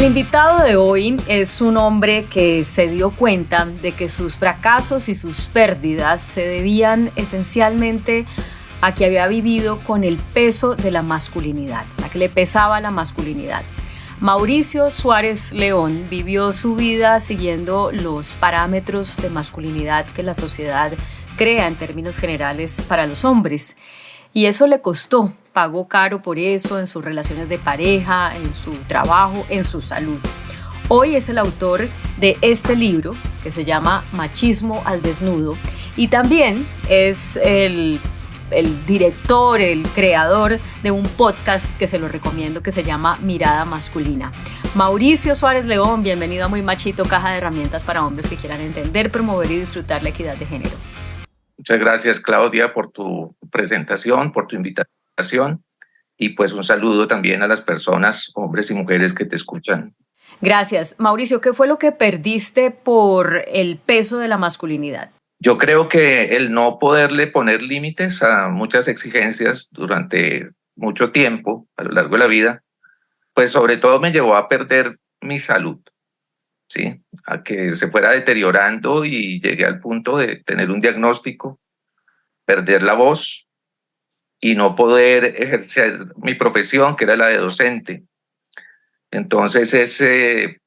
El invitado de hoy es un hombre que se dio cuenta de que sus fracasos y sus pérdidas se debían esencialmente a que había vivido con el peso de la masculinidad, a que le pesaba la masculinidad. Mauricio Suárez León vivió su vida siguiendo los parámetros de masculinidad que la sociedad crea en términos generales para los hombres. Y eso le costó, pagó caro por eso en sus relaciones de pareja, en su trabajo, en su salud. Hoy es el autor de este libro que se llama Machismo al Desnudo y también es el director, el creador de un podcast que se lo recomiendo que se llama Mirada Masculina. Mauricio Suárez León, bienvenido a Muy Machito, caja de herramientas para hombres que quieran entender, promover y disfrutar la equidad de género. Muchas gracias, Claudia, por tu presentación, por tu invitación y pues un saludo también a las personas, hombres y mujeres que te escuchan. Gracias. Mauricio, ¿qué fue lo que perdiste por el peso de la masculinidad? Yo creo que el no poderle poner límites a muchas exigencias durante mucho tiempo, a lo largo de la vida, pues sobre todo me llevó a perder mi salud, ¿sí? A que se fuera deteriorando y llegué al punto de tener un diagnóstico, perder la voz y no poder ejercer mi profesión, que era la de docente. Entonces ese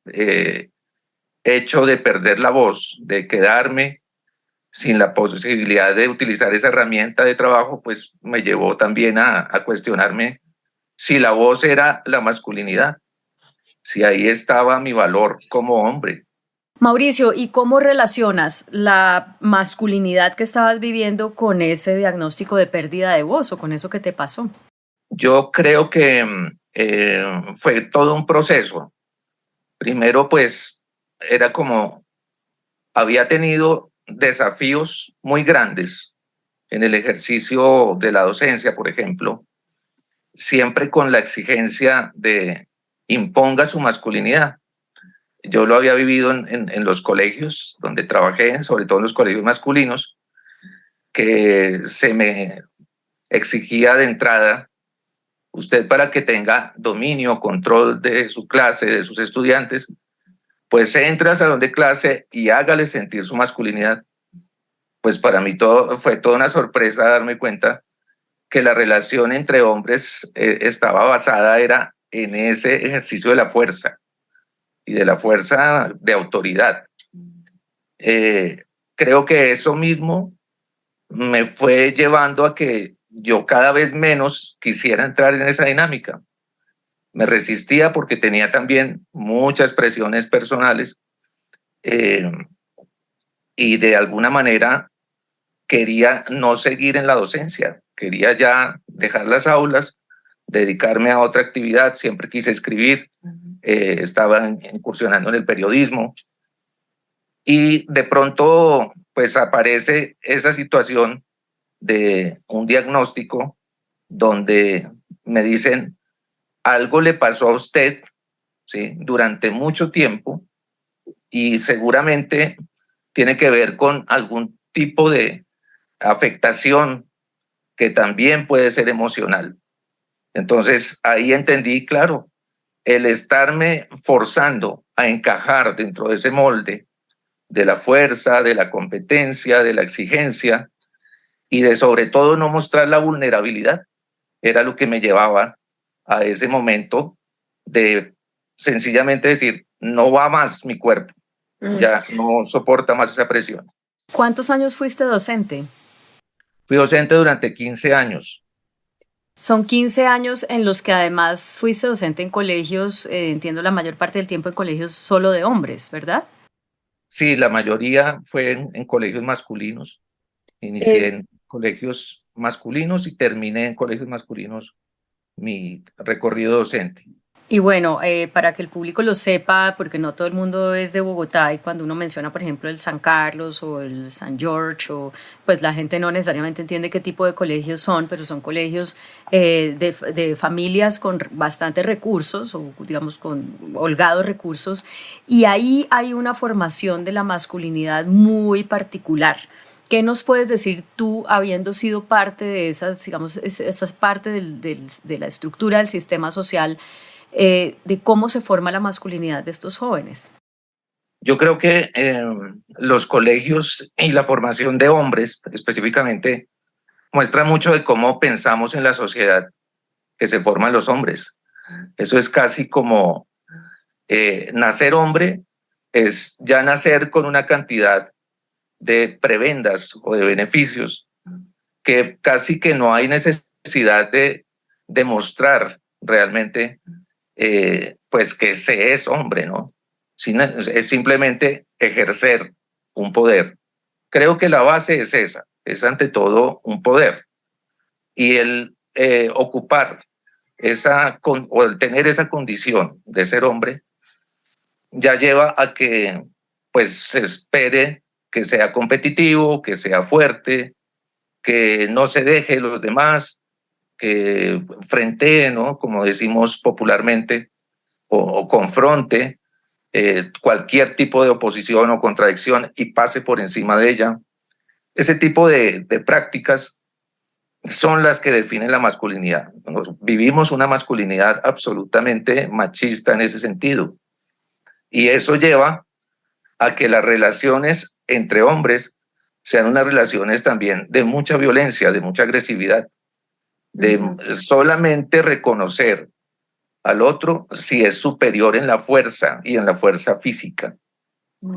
hecho de perder la voz, de quedarme sin la posibilidad de utilizar esa herramienta de trabajo, pues me llevó también a cuestionarme si la voz era la masculinidad, si ahí estaba mi valor como hombre. Mauricio, ¿y cómo relacionas la masculinidad que estabas viviendo con ese diagnóstico de pérdida de voz o con eso que te pasó? Yo creo que fue todo un proceso. Primero, pues, era como había tenido desafíos muy grandes en el ejercicio de la docencia, por ejemplo, siempre con la exigencia de imponga su masculinidad. Yo lo había vivido en los colegios donde trabajé, sobre todo en los colegios masculinos, que se me exigía de entrada, usted para que tenga dominio, control de su clase, de sus estudiantes, pues entra al salón de clase y hágale sentir su masculinidad. Pues para mí fue toda una sorpresa darme cuenta que la relación entre hombres estaba basada era en ese ejercicio de la fuerza y de la fuerza de autoridad. Creo que eso mismo me fue llevando a que yo cada vez menos quisiera entrar en esa dinámica. Me resistía porque tenía también muchas presiones personales y de alguna manera quería no seguir en la docencia, quería ya dejar las aulas, dedicarme a otra actividad, siempre quise escribir, estaba incursionando en el periodismo y de pronto pues aparece esa situación de un diagnóstico donde me dicen algo le pasó a usted, ¿sí? Durante mucho tiempo y seguramente tiene que ver con algún tipo de afectación que también puede ser emocional. Entonces ahí entendí, claro, el estarme forzando a encajar dentro de ese molde de la fuerza, de la competencia, de la exigencia y de sobre todo no mostrar la vulnerabilidad, era lo que me llevaba a ese momento de sencillamente decir, no va más mi cuerpo, ya no soporta más esa presión. ¿Cuántos años fuiste docente? Fui docente durante 15 años. Son 15 años en los que además fuiste docente en colegios, entiendo la mayor parte del tiempo en colegios solo de hombres, ¿verdad? Sí, la mayoría fue en colegios masculinos. Inicié en colegios masculinos y terminé en colegios masculinos mi recorrido docente. Y bueno, para que el público lo sepa, porque no todo el mundo es de Bogotá y cuando uno menciona, por ejemplo, el San Carlos o el San George, pues la gente no necesariamente entiende qué tipo de colegios son, pero son colegios de familias con bastantes recursos o digamos con holgados recursos y ahí hay una formación de la masculinidad muy particular. ¿Qué nos puedes decir tú, habiendo sido parte de esas, digamos, esas parte de la estructura del sistema social? de cómo se forma la masculinidad de estos jóvenes. Yo creo que los colegios y la formación de hombres específicamente muestra mucho de cómo pensamos en la sociedad que se forman los hombres. Eso es casi como nacer hombre, es ya nacer con una cantidad de prebendas o de beneficios que casi que no hay necesidad de demostrar realmente pues que se es hombre, ¿no? Es simplemente ejercer un poder. Creo que la base es esa, es ante todo un poder. Y el ocupar o el tener esa condición de ser hombre ya lleva a que pues se espere que sea competitivo, que sea fuerte, que no se deje los demás, que frentee, ¿no? Como decimos popularmente, o confronte cualquier tipo de oposición o contradicción y pase por encima de ella. Ese tipo de prácticas son las que definen la masculinidad. Vivimos una masculinidad absolutamente machista en ese sentido. Y eso lleva a que las relaciones entre hombres sean unas relaciones también de mucha violencia, de mucha agresividad, de solamente reconocer al otro si es superior en la fuerza y en la fuerza física.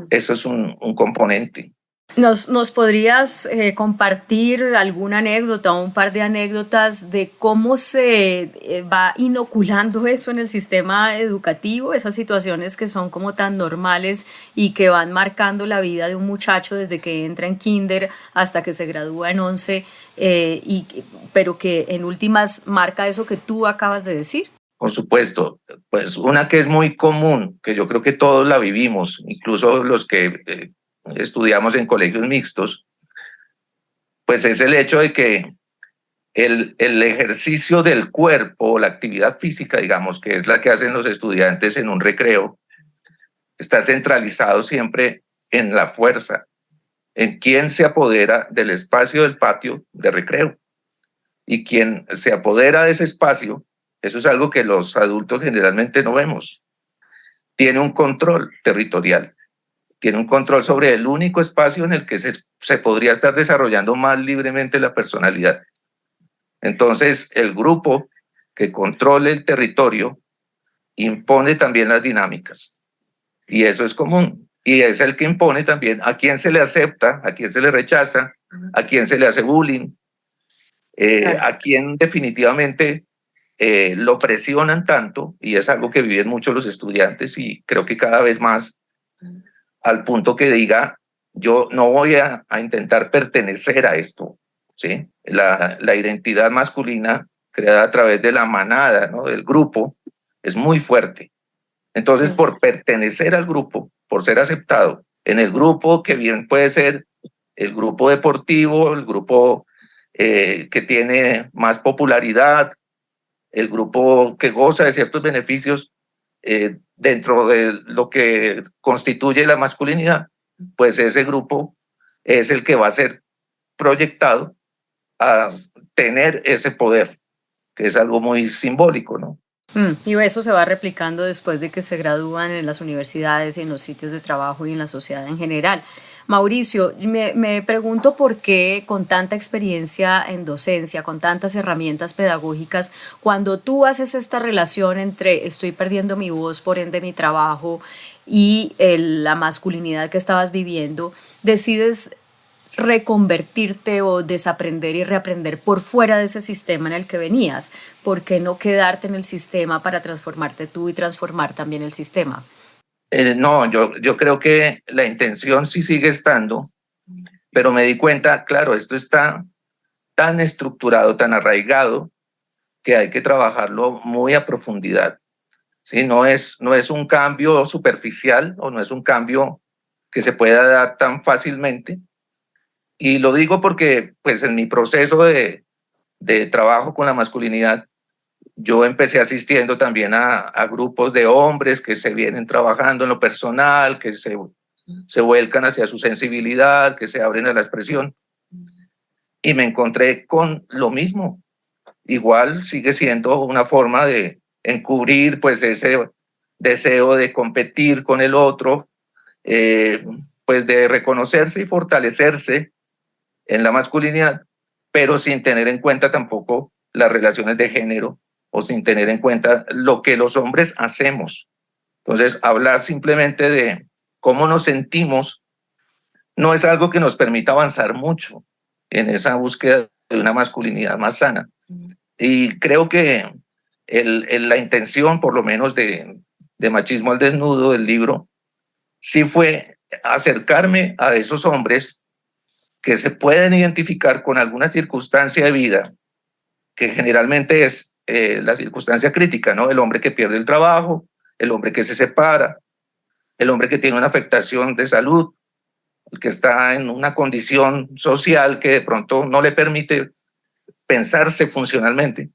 Eso es un componente. ¿Nos podrías compartir alguna anécdota o un par de anécdotas de cómo se va inoculando eso en el sistema educativo, esas situaciones que son como tan normales y que van marcando la vida de un muchacho desde que entra en kinder hasta que se gradúa en 11, pero que en últimas marca eso que tú acabas de decir? Por supuesto, pues una que es muy común, que yo creo que todos la vivimos, incluso los que estudiamos en colegios mixtos, pues es el hecho de que el ejercicio del cuerpo, la actividad física, digamos, que es la que hacen los estudiantes en un recreo, está centralizado siempre en la fuerza, en quién se apodera del espacio del patio de recreo. Y quien se apodera de ese espacio, eso es algo que los adultos generalmente no vemos, tiene un control territorial, tiene un control sobre el único espacio en el que se podría estar desarrollando más libremente la personalidad. Entonces, el grupo que controle el territorio impone también las dinámicas. Y eso es común. Y es el que impone también a quién se le acepta, a quién se le rechaza, a quién se le hace bullying, a quién definitivamente lo presionan tanto, y es algo que viven mucho los estudiantes y creo que cada vez más, al punto que diga, yo no voy a intentar pertenecer a esto, ¿sí? La identidad masculina creada a través de la manada, ¿no? Del grupo, es muy fuerte. Entonces, por pertenecer al grupo, por ser aceptado en el grupo, que bien puede ser el grupo deportivo, el grupo que tiene más popularidad, el grupo que goza de ciertos beneficios dentro de lo que constituye la masculinidad, pues ese grupo es el que va a ser proyectado a tener ese poder, que es algo muy simbólico, ¿no? Y eso se va replicando después de que se gradúan en las universidades y en los sitios de trabajo y en la sociedad en general. Mauricio, me pregunto por qué con tanta experiencia en docencia, con tantas herramientas pedagógicas, cuando tú haces esta relación entre estoy perdiendo mi voz, por ende mi trabajo y la masculinidad que estabas viviendo, decides reconvertirte o desaprender y reaprender por fuera de ese sistema en el que venías. ¿Por qué no quedarte en el sistema para transformarte tú y transformar también el sistema? No, yo creo que la intención sí sigue estando, pero me di cuenta, claro, esto está tan estructurado, tan arraigado, que hay que trabajarlo muy a profundidad. ¿Sí? No es un cambio superficial o no es un cambio que se pueda dar tan fácilmente. Y lo digo porque pues en mi proceso de trabajo con la masculinidad, yo empecé asistiendo también a grupos de hombres que se vienen trabajando en lo personal, que se vuelcan hacia su sensibilidad, que se abren a la expresión. Y me encontré con lo mismo. Igual sigue siendo una forma de encubrir pues ese deseo de competir con el otro, pues de reconocerse y fortalecerse en la masculinidad, pero sin tener en cuenta tampoco las relaciones de género o sin tener en cuenta lo que los hombres hacemos. Entonces, hablar simplemente de cómo nos sentimos no es algo que nos permita avanzar mucho en esa búsqueda de una masculinidad más sana. Y creo que la intención, por lo menos de Machismo al Desnudo, del libro, sí fue acercarme a esos hombres que se pueden identificar con alguna circunstancia de vida, que generalmente es la circunstancia crítica, ¿no? El hombre que pierde el trabajo, el hombre que se separa, el hombre que tiene una afectación de salud, el que está en una condición social que de pronto no le permite pensarse funcionalmente,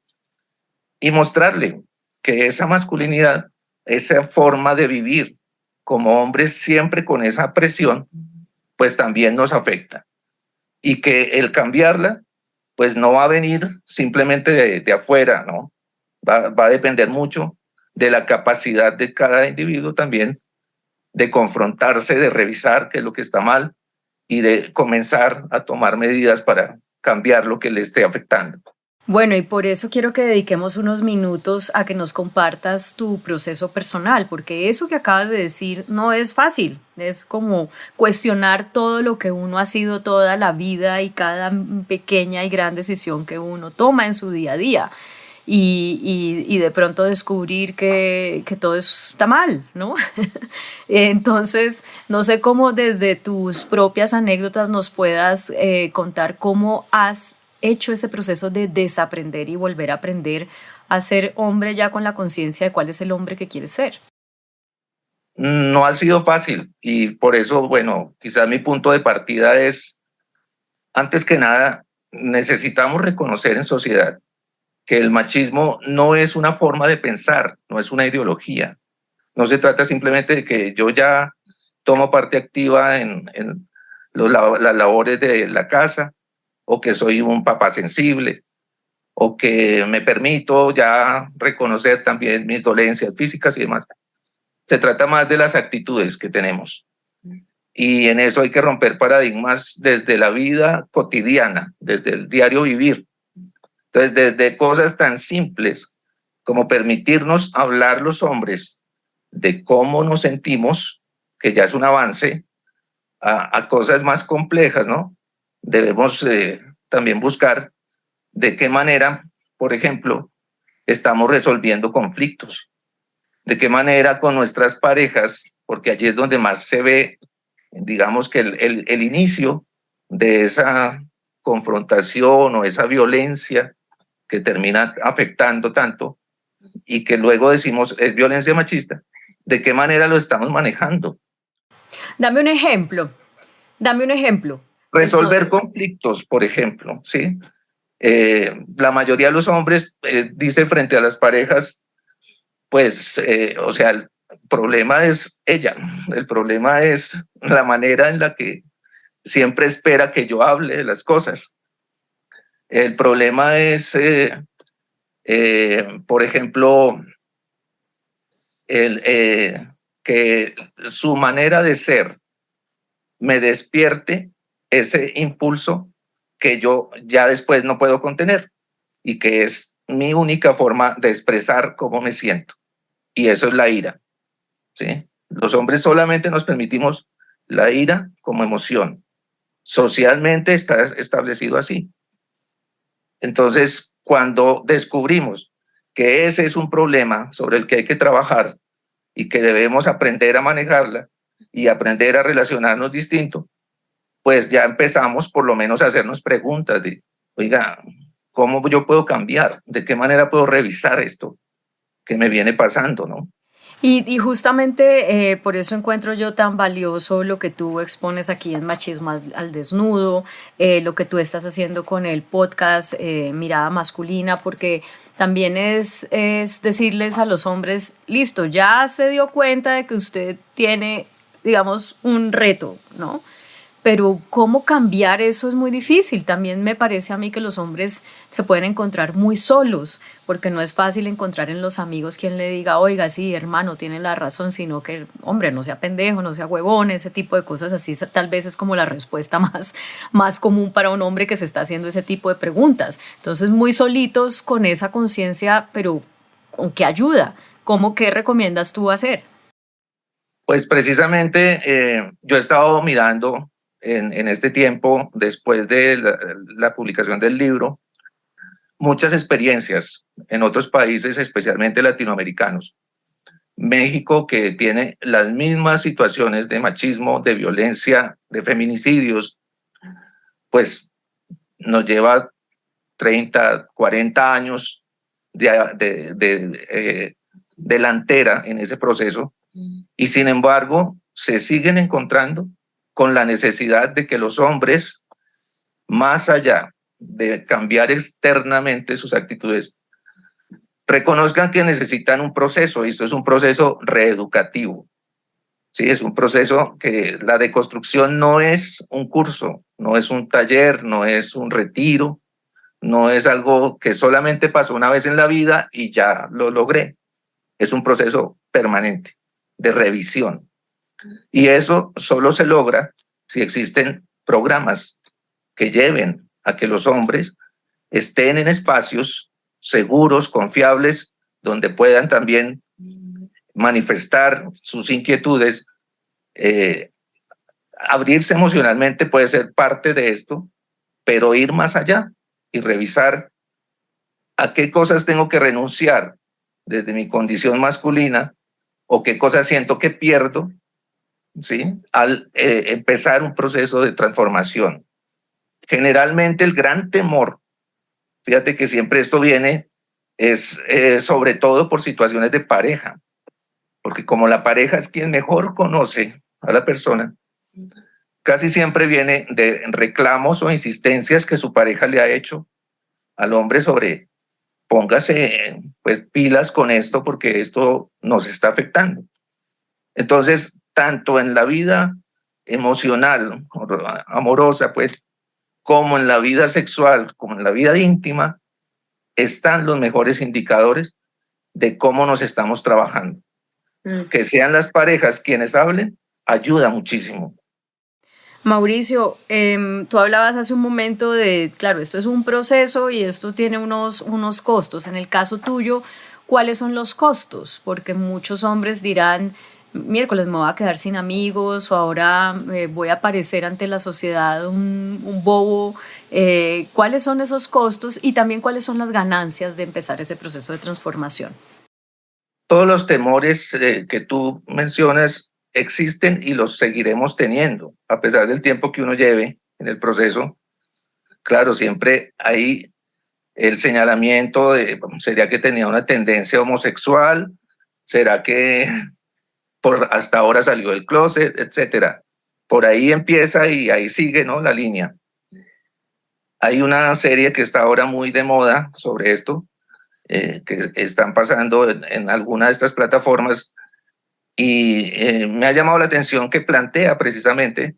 y mostrarle que esa masculinidad, esa forma de vivir como hombres siempre con esa presión, pues también nos afecta. Y que el cambiarla, pues no va a venir simplemente de afuera, ¿no? Va a depender mucho de la capacidad de cada individuo también de confrontarse, de revisar qué es lo que está mal y de comenzar a tomar medidas para cambiar lo que le esté afectando. Bueno, y por eso quiero que dediquemos unos minutos a que nos compartas tu proceso personal, porque eso que acabas de decir no es fácil, es como cuestionar todo lo que uno ha sido toda la vida y cada pequeña y gran decisión que uno toma en su día a día. Y de pronto descubrir que todo está mal, ¿no? Entonces, no sé cómo desde tus propias anécdotas nos puedas contar cómo has hecho ese proceso de desaprender y volver a aprender a ser hombre ya con la conciencia de cuál es el hombre que quieres ser. No ha sido fácil y por eso, bueno, quizás mi punto de partida es, antes que nada, necesitamos reconocer en sociedad que el machismo no es una forma de pensar, no es una ideología. No se trata simplemente de que yo ya tomo parte activa en las labores de la casa, o que soy un papá sensible, o que me permito ya reconocer también mis dolencias físicas y demás. Se trata más de las actitudes que tenemos. Y en eso hay que romper paradigmas desde la vida cotidiana, desde el diario vivir. Entonces, desde cosas tan simples como permitirnos hablar los hombres de cómo nos sentimos, que ya es un avance, a cosas más complejas, ¿no? Debemos también buscar de qué manera, por ejemplo, estamos resolviendo conflictos, de qué manera con nuestras parejas, porque allí es donde más se ve, digamos que el inicio de esa confrontación o esa violencia que termina afectando tanto y que luego decimos es violencia machista, de qué manera lo estamos manejando. Dame un ejemplo, dame un ejemplo. Resolver conflictos, por ejemplo, ¿sí? La mayoría de los hombres dice frente a las parejas, pues, o sea, el problema es ella, el problema es la manera en la que siempre espera que yo hable de las cosas. El problema es, por ejemplo, que su manera de ser me despierte ese impulso que yo ya después no puedo contener y que es mi única forma de expresar cómo me siento. Y eso es la ira, ¿sí? Los hombres solamente nos permitimos la ira como emoción. Socialmente está establecido así. Entonces, cuando descubrimos que ese es un problema sobre el que hay que trabajar y que debemos aprender a manejarla y aprender a relacionarnos distinto, pues ya empezamos por lo menos a hacernos preguntas de, oiga, ¿cómo yo puedo cambiar? ¿De qué manera puedo revisar esto que me viene pasando, no? Y justamente por eso encuentro yo tan valioso lo que tú expones aquí en Machismo al Desnudo, lo que tú estás haciendo con el podcast Mirada Masculina, porque también es decirles a los hombres, listo, ya se dio cuenta de que usted tiene, digamos, un reto, ¿no? Pero cómo cambiar eso es muy difícil. También me parece a mí que los hombres se pueden encontrar muy solos, porque no es fácil encontrar en los amigos quien le diga, oiga, sí, hermano, tiene la razón, sino que, hombre, no sea pendejo, no sea huevón, ese tipo de cosas así, tal vez es como la respuesta más común para un hombre que se está haciendo ese tipo de preguntas. Entonces, muy solitos con esa conciencia, pero ¿con qué ayuda? ¿Qué recomiendas tú hacer? Pues precisamente yo he estado mirando en este tiempo, después de la publicación del libro, muchas experiencias en otros países, especialmente latinoamericanos. México, que tiene las mismas situaciones de machismo, de violencia, de feminicidios, pues nos lleva 30, 40 años de delantera en ese proceso, y sin embargo se siguen encontrando con la necesidad de que los hombres, más allá de cambiar externamente sus actitudes, reconozcan que necesitan un proceso, y esto es un proceso reeducativo. Sí, es un proceso que la deconstrucción no es un curso, no es un taller, no es un retiro, no es algo que solamente pasó una vez en la vida y ya lo logré. Es un proceso permanente de revisión. Y eso solo se logra si existen programas que lleven a que los hombres estén en espacios seguros, confiables, donde puedan también manifestar sus inquietudes. Abrirse emocionalmente puede ser parte de esto, pero ir más allá y revisar a qué cosas tengo que renunciar desde mi condición masculina, o qué cosas siento que pierdo, ¿sí?, al empezar un proceso de transformación. Generalmente el gran temor, fíjate que siempre esto viene, es sobre todo por situaciones de pareja, porque como la pareja es quien mejor conoce a la persona, casi siempre viene de reclamos o insistencias que su pareja le ha hecho al hombre sobre: póngase pues pilas con esto porque esto nos está afectando. Entonces, tanto en la vida emocional, amorosa, pues, como en la vida sexual, como en la vida íntima, están los mejores indicadores de cómo nos estamos trabajando. Que sean las parejas quienes hablen, ayuda muchísimo. Mauricio, tú hablabas hace un momento de, claro, esto es un proceso y esto tiene unos costos. En el caso tuyo, ¿cuáles son los costos? Porque muchos hombres dirán, miércoles me voy a quedar sin amigos o ahora voy a aparecer ante la sociedad un bobo. ¿Cuáles son esos costos y también cuáles son las ganancias de empezar ese proceso de transformación? Todos los temores que tú mencionas existen y los seguiremos teniendo, a pesar del tiempo que uno lleve en el proceso. Claro, siempre hay el señalamiento de: ¿sería que tenía una tendencia homosexual? ¿Será que hasta ahora salió del closet? Etcétera. Por ahí empieza y ahí sigue, ¿no?, la línea. Hay una serie que está ahora muy de moda sobre esto, que están pasando en alguna de estas plataformas, y me ha llamado la atención que plantea precisamente,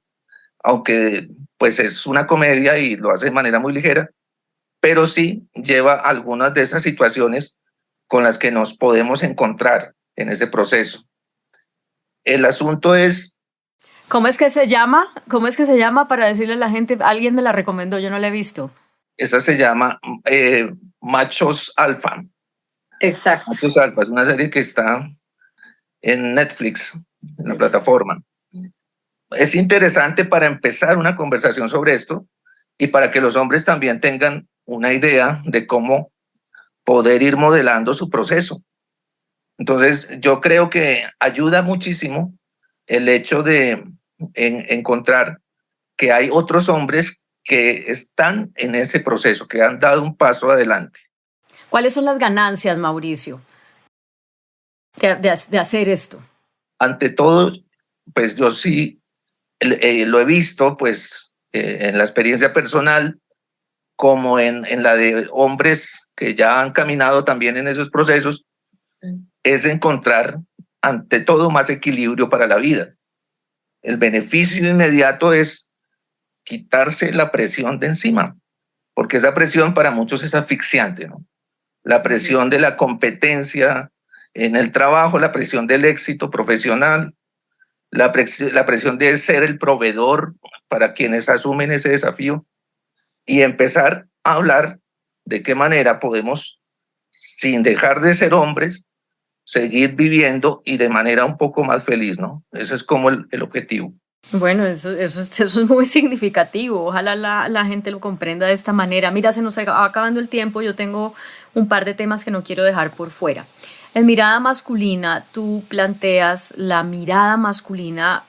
aunque pues es una comedia y lo hace de manera muy ligera, pero sí lleva algunas de esas situaciones con las que nos podemos encontrar en ese proceso. El asunto es... ¿Cómo es que se llama? ¿Cómo es que se llama para decirle a la gente? Alguien me la recomendó, yo no la he visto. Esa se llama Machos Alfa. Exacto. Machos Alfa es una serie que está en Netflix, en la plataforma. Es interesante para empezar una conversación sobre esto y para que los hombres también tengan una idea de cómo poder ir modelando su proceso. Entonces, yo creo que ayuda muchísimo el hecho de encontrar que hay otros hombres que están en ese proceso, que han dado un paso adelante. ¿Cuáles son las ganancias, Mauricio, de hacer esto? Ante todo, pues yo sí lo he visto, pues en la experiencia personal, como en la de hombres que ya han caminado también en esos procesos, es encontrar ante todo más equilibrio para la vida. El beneficio inmediato es quitarse la presión de encima, porque esa presión para muchos es asfixiante, ¿no? La presión de la competencia en el trabajo, la presión del éxito profesional, la presión de ser el proveedor para quienes asumen ese desafío, y empezar a hablar de qué manera podemos, sin dejar de ser hombres, seguir viviendo y de manera un poco más feliz, ¿no? Ese es como el objetivo. Bueno, eso es muy significativo. Ojalá la gente lo comprenda de esta manera. Mira, se nos va acabando el tiempo. Yo tengo un par de temas que no quiero dejar por fuera. En mirada masculina, tú planteas la mirada masculina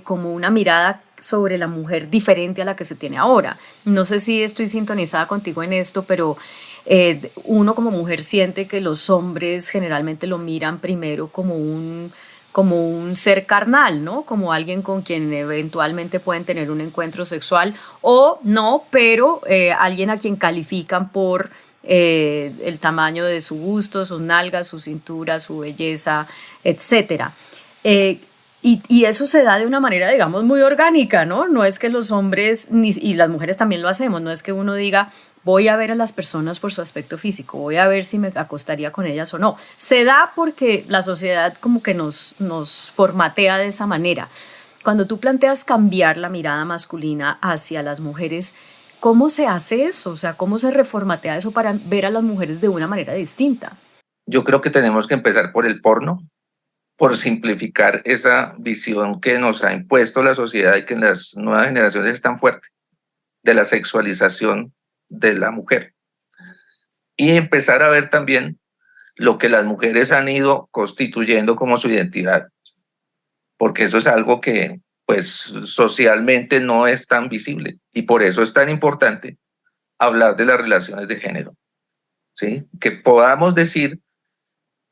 como una mirada sobre la mujer diferente a la que se tiene ahora. No sé si estoy sintonizada contigo en esto, pero uno como mujer siente que los hombres generalmente lo miran primero como un ser carnal, ¿no? Como alguien con quien eventualmente pueden tener un encuentro sexual o no, pero alguien a quien califican por el tamaño de su busto, sus nalgas, su cintura, su belleza, etcétera. Y eso se da de una manera, digamos, muy orgánica, ¿no? No es que los hombres, y las mujeres también lo hacemos, no es que uno diga, voy a ver a las personas por su aspecto físico, voy a ver si me acostaría con ellas o no. Se da porque la sociedad como que nos formatea de esa manera. Cuando tú planteas cambiar la mirada masculina hacia las mujeres, ¿cómo se hace eso? O sea, ¿cómo se reformatea eso para ver a las mujeres de una manera distinta? Yo creo que tenemos que empezar por el porno, por simplificar esa visión que nos ha impuesto la sociedad y que en las nuevas generaciones es tan fuerte, de la sexualización de la mujer. Y empezar a ver también lo que las mujeres han ido constituyendo como su identidad, porque eso es algo que pues socialmente no es tan visible y por eso es tan importante hablar de las relaciones de género, ¿sí? Que podamos decir,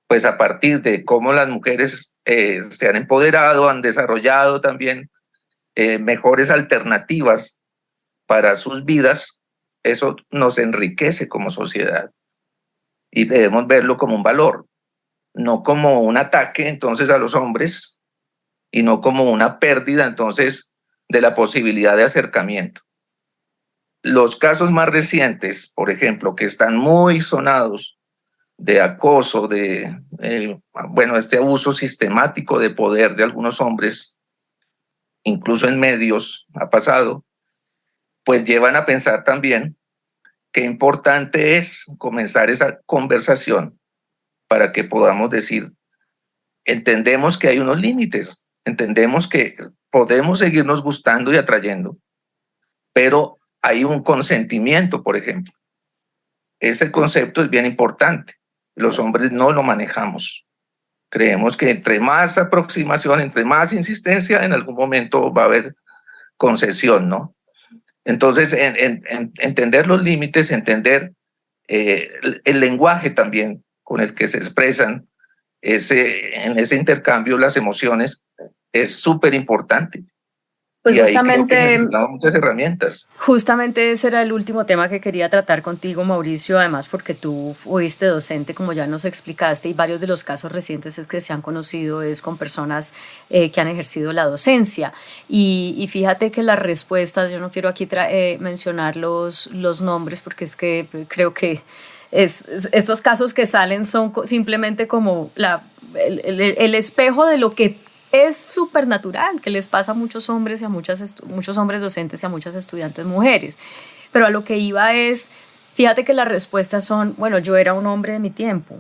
pues a partir de cómo las mujeres se han empoderado, han desarrollado también mejores alternativas para sus vidas, eso nos enriquece como sociedad y debemos verlo como un valor, no como un ataque entonces a los hombres y no como una pérdida entonces de la posibilidad de acercamiento. Los casos más recientes, por ejemplo, que están muy sonados de acoso, de este abuso sistemático de poder de algunos hombres, incluso en medios ha pasado, pues llevan a pensar también qué importante es comenzar esa conversación para que podamos decir, entendemos que hay unos límites, entendemos que podemos seguirnos gustando y atrayendo, pero hay un consentimiento, por ejemplo. Ese concepto es bien importante. Los hombres no lo manejamos. Creemos que entre más aproximación, entre más insistencia, en algún momento va a haber concesión, ¿no? Entonces, entender los límites, entender el lenguaje también con el que se expresan en ese intercambio las emociones es súper importante. Pues y ahí creo que justamente, necesitamos muchas herramientas. justamente ese era el último tema que quería tratar contigo, Mauricio, además porque tú fuiste docente, como ya nos explicaste, y varios de los casos recientes es que se han conocido es con personas que han ejercido la docencia. Y fíjate que las respuestas, yo no quiero aquí mencionar los nombres porque es que creo que estos casos que salen son simplemente como el espejo de lo que es súper natural, que les pasa a muchos hombres y a muchos hombres docentes y a muchas estudiantes mujeres. Pero a lo que iba es, fíjate que las respuestas son, bueno, yo era un hombre de mi tiempo,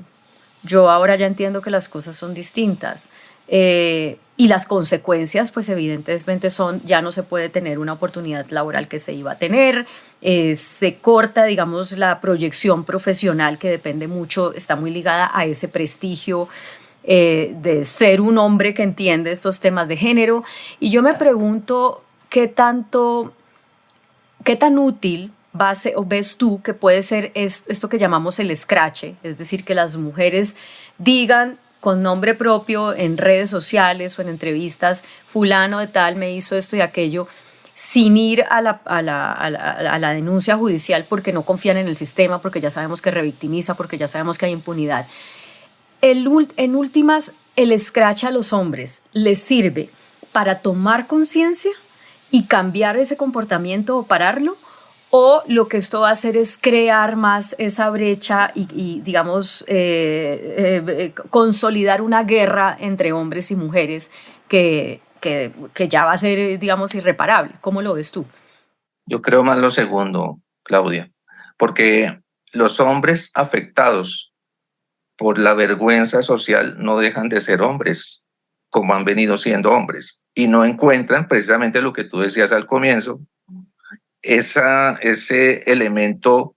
yo ahora ya entiendo que las cosas son distintas. Y las consecuencias, pues evidentemente son, ya no se puede tener una oportunidad laboral que se iba a tener, se corta, digamos, la proyección profesional que depende mucho, está muy ligada a ese prestigio de ser un hombre que entiende estos temas de género. Y yo me pregunto qué tan útil o ves tú que puede ser esto que llamamos el escrache, es decir, que las mujeres digan con nombre propio en redes sociales o en entrevistas, fulano de tal me hizo esto y aquello, sin ir a la denuncia judicial porque no confían en el sistema, porque ya sabemos que revictimiza, porque ya sabemos que hay impunidad. En últimas, el escrache a los hombres les sirve para tomar conciencia y cambiar ese comportamiento o pararlo, o lo que esto va a hacer es crear más esa brecha y digamos, consolidar una guerra entre hombres y mujeres que ya va a ser, digamos, irreparable. ¿Cómo lo ves tú? Yo creo más lo segundo, Claudia, porque los hombres afectados por la vergüenza social no dejan de ser hombres, como han venido siendo hombres, y no encuentran precisamente lo que tú decías al comienzo, ese elemento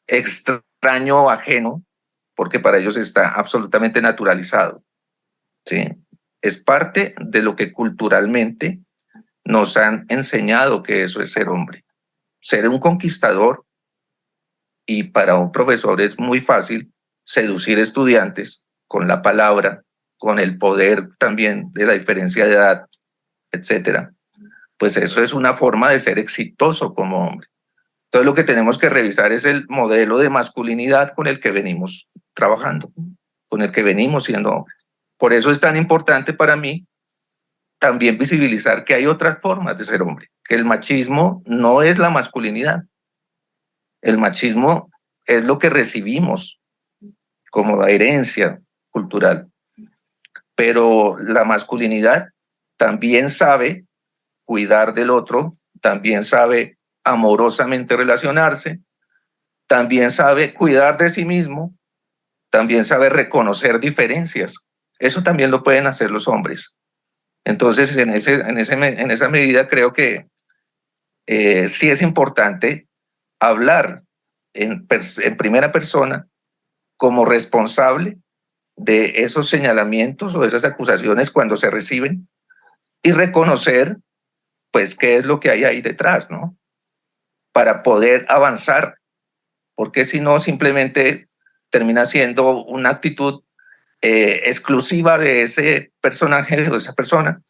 extraño o ajeno, porque para ellos está absolutamente naturalizado, ¿sí? Es parte de lo que culturalmente nos han enseñado que eso es ser hombre. Ser un conquistador, y para un profesor es muy fácil seducir estudiantes con la palabra, con el poder también de la diferencia de edad, etcétera. Pues eso es una forma de ser exitoso como hombre. Entonces lo que tenemos que revisar es el modelo de masculinidad con el que venimos trabajando, con el que venimos siendo hombres. Por eso es tan importante para mí también visibilizar que hay otras formas de ser hombre, que el machismo no es la masculinidad. El machismo es lo que recibimos como la herencia cultural, pero la masculinidad también sabe cuidar del otro, también sabe amorosamente relacionarse, también sabe cuidar de sí mismo, también sabe reconocer diferencias. Eso también lo pueden hacer los hombres. Entonces, en esa medida creo que sí es importante hablar en primera persona como responsable de esos señalamientos o esas acusaciones cuando se reciben y reconocer, pues, qué es lo que hay ahí detrás, ¿no? Para poder avanzar, porque si no, simplemente termina siendo una actitud exclusiva de ese personaje o de esa persona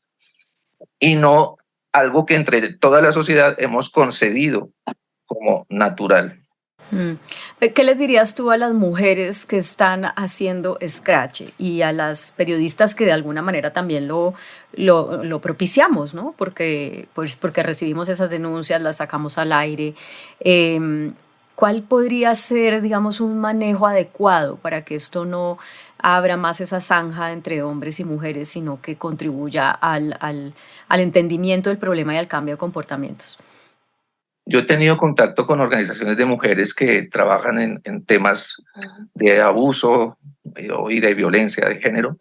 y no algo que entre toda la sociedad hemos concedido como natural. ¿Qué les dirías tú a las mujeres que están haciendo Scratch y a las periodistas que de alguna manera también lo propiciamos, ¿no? Porque recibimos esas denuncias, las sacamos al aire. ¿Cuál podría ser, digamos, un manejo adecuado para que esto no abra más esa zanja entre hombres y mujeres, sino que contribuya al entendimiento del problema y al cambio de comportamientos? Yo he tenido contacto con organizaciones de mujeres que trabajan en temas de abuso y de violencia de género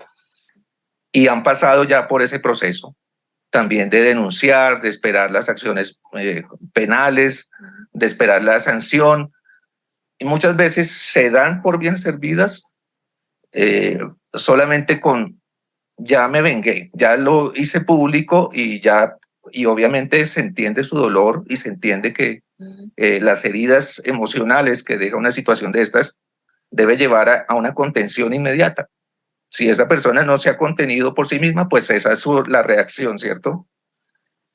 y han pasado ya por ese proceso también de denunciar, de esperar las acciones penales, de esperar la sanción, y muchas veces se dan por bien servidas solamente con ya me vengué, ya lo hice público y obviamente se entiende su dolor y se entiende que las heridas emocionales que deja una situación de estas debe llevar a una contención inmediata. Si esa persona no se ha contenido por sí misma, pues esa es la reacción, ¿cierto?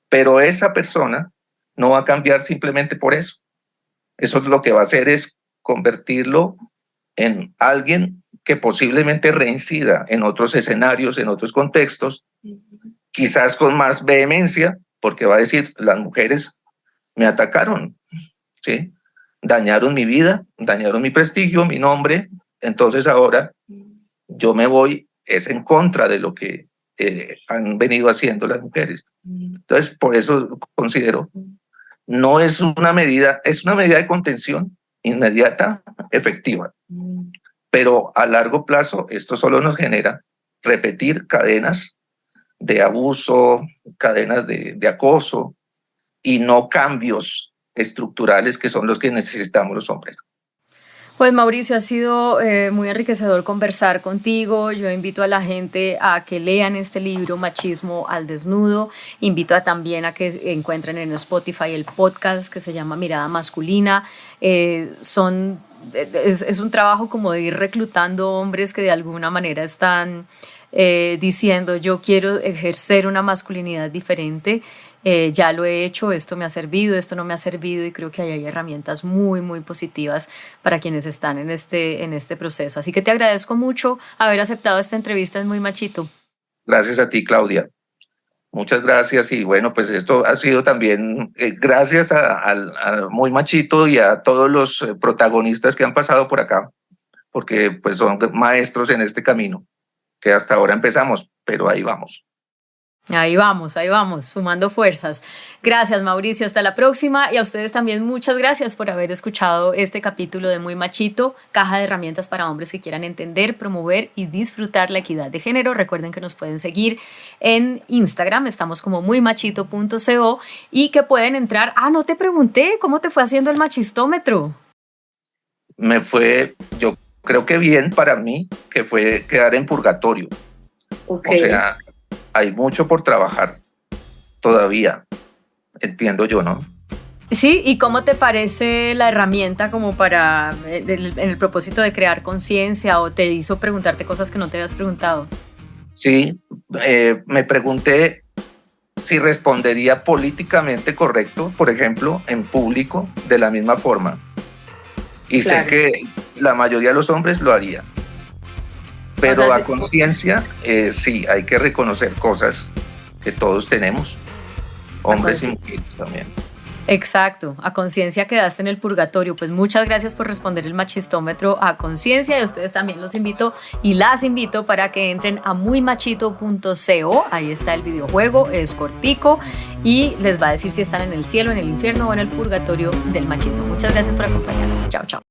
Pero esa persona no va a cambiar simplemente por eso. Eso es lo que va a hacer es convertirlo en alguien que posiblemente reincida en otros escenarios, en otros contextos, quizás con más vehemencia, porque va a decir, las mujeres me atacaron, ¿sí? Dañaron mi vida, dañaron mi prestigio, mi nombre, entonces ahora yo me voy, es en contra de lo que han venido haciendo las mujeres. Entonces, por eso considero, no es una medida, es una medida de contención inmediata, efectiva, pero a largo plazo esto solo nos genera repetir cadenas de abuso, cadenas de acoso y no cambios estructurales que son los que necesitamos los hombres. Pues Mauricio, ha sido muy enriquecedor conversar contigo. Yo invito a la gente a que lean este libro, Machismo al Desnudo. Invito también a que encuentren en Spotify el podcast que se llama Mirada Masculina. Es un trabajo como de ir reclutando hombres que de alguna manera están diciendo yo quiero ejercer una masculinidad diferente, ya lo he hecho, esto me ha servido, esto no me ha servido, y creo que hay herramientas muy, muy positivas para quienes están en este proceso. Así que te agradezco mucho haber aceptado esta entrevista, es muy machito. Gracias a ti, Claudia. Muchas gracias y bueno, pues esto ha sido también gracias a Muy Machito y a todos los protagonistas que han pasado por acá, porque pues son maestros en este camino que hasta ahora empezamos, pero ahí vamos. Ahí vamos, sumando fuerzas. Gracias, Mauricio, hasta la próxima y a ustedes también muchas gracias por haber escuchado este capítulo de Muy Machito, caja de herramientas para hombres que quieran entender, promover y disfrutar la equidad de género. Recuerden que nos pueden seguir en Instagram, estamos como muymachito.co y que pueden entrar. No te pregunté, ¿cómo te fue haciendo el machistómetro? Me fue, yo creo que bien para mí, que fue quedar en purgatorio. Okay. O sea, hay mucho por trabajar todavía, entiendo yo, ¿no? Sí, ¿y cómo te parece la herramienta como para en el propósito de crear conciencia o te hizo preguntarte cosas que no te habías preguntado? Sí, me pregunté si respondería políticamente correcto, por ejemplo, en público, de la misma forma. Y claro, sé que la mayoría de los hombres lo haría. Pero a conciencia, sí, hay que reconocer cosas que todos tenemos, hombres y mujeres también. Exacto, a conciencia quedaste en el purgatorio. Pues muchas gracias por responder el machistómetro a conciencia y a ustedes también los invito y las invito para que entren a muymachito.co. Ahí está el videojuego, es cortico y les va a decir si están en el cielo, en el infierno o en el purgatorio del machismo. Muchas gracias por acompañarnos. Chao, chao.